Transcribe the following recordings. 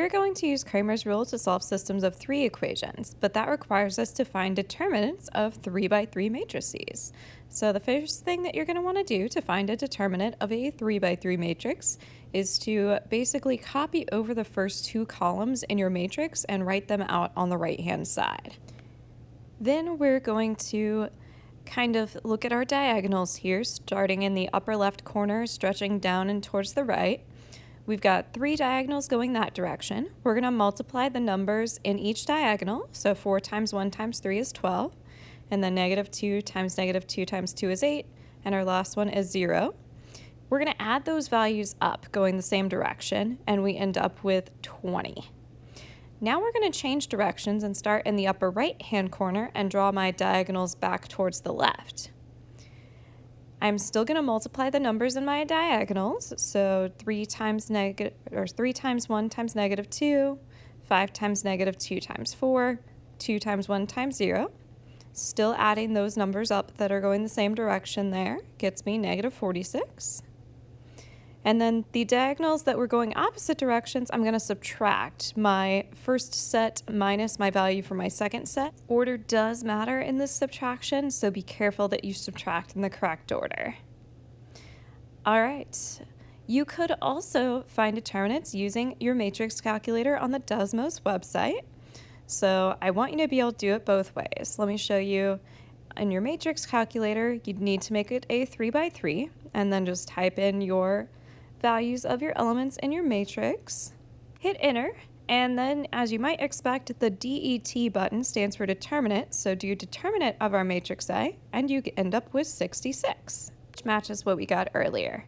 We're going to use Cramer's rule to solve systems of 3 equations, but that requires us to find determinants of 3 by 3 matrices. So the first thing that you're going to want to do to find a determinant of a 3 by 3 matrix is to basically copy over the first 2 columns in your matrix and write them out on the right-hand side. Then we're going to kind of look at our diagonals here, starting in the upper left corner, stretching down and towards the right. We've got 3 diagonals going that direction. We're going to multiply the numbers in each diagonal. So 4 times 1 times 3 is 12. And then -2 times -2 times 2 is 8. And our last one is 0. We're going to add those values up going the same direction, and we end up with 20. Now we're going to change directions and start in the upper right-hand corner and draw my diagonals back towards the left. I'm still going to multiply the numbers in my diagonals, so 3 times 1 times -2, 5 times -2 times 4, 2 times 1 times 0. Still adding those numbers up that are going the same direction there gets me -46. And then the diagonals that were going opposite directions, I'm going to subtract my first set minus my value for my second set. Order does matter in this subtraction, so be careful that you subtract in the correct order. All right. You could also find determinants using your matrix calculator on the Desmos website. So I want you to be able to do it both ways. Let me show you. In your matrix calculator, you'd need to make it a 3 by 3, and then just type in your values of your elements in your matrix, hit enter, and then as you might expect, the DET button stands for determinant, so do determinant of our matrix A, and you end up with 66, which matches what we got earlier.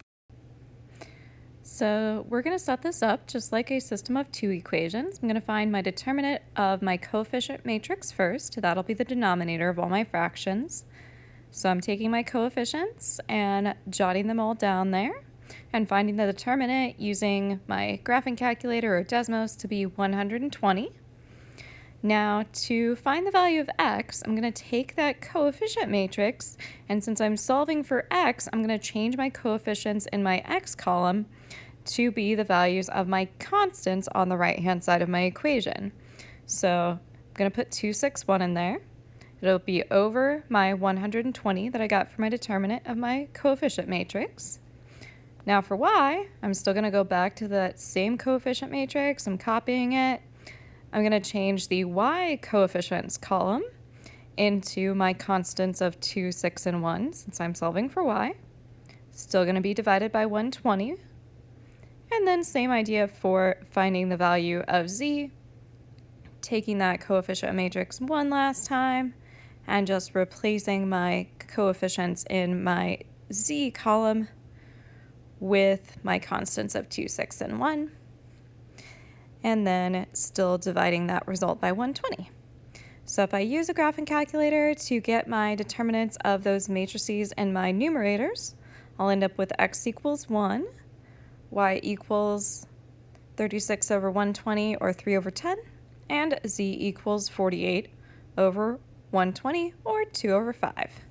So we're going to set this up just like a system of 2 equations. I'm going to find my determinant of my coefficient matrix first. That'll be the denominator of all my fractions. So I'm taking my coefficients and jotting them all down there, and finding the determinant using my graphing calculator or Desmos to be 120. Now to find the value of x, I'm going to take that coefficient matrix, and since I'm solving for x, I'm going to change my coefficients in my x column to be the values of my constants on the right-hand side of my equation. So I'm going to put 261 in there. It'll be over my 120 that I got for my determinant of my coefficient matrix. Now for y, I'm still going to go back to that same coefficient matrix. I'm copying it. I'm going to change the y coefficients column into my constants of 2, 6, and 1 since I'm solving for y. Still going to be divided by 120. And then same idea for finding the value of z, taking that coefficient matrix one last time and just replacing my coefficients in my z column with my constants of 2, 6, and 1, and then still dividing that result by 120. So if I use a graphing calculator to get my determinants of those matrices and my numerators, I'll end up with x equals 1, y equals 36 over 120 or 3 over 10, and z equals 48 over 120 or 2 over 5.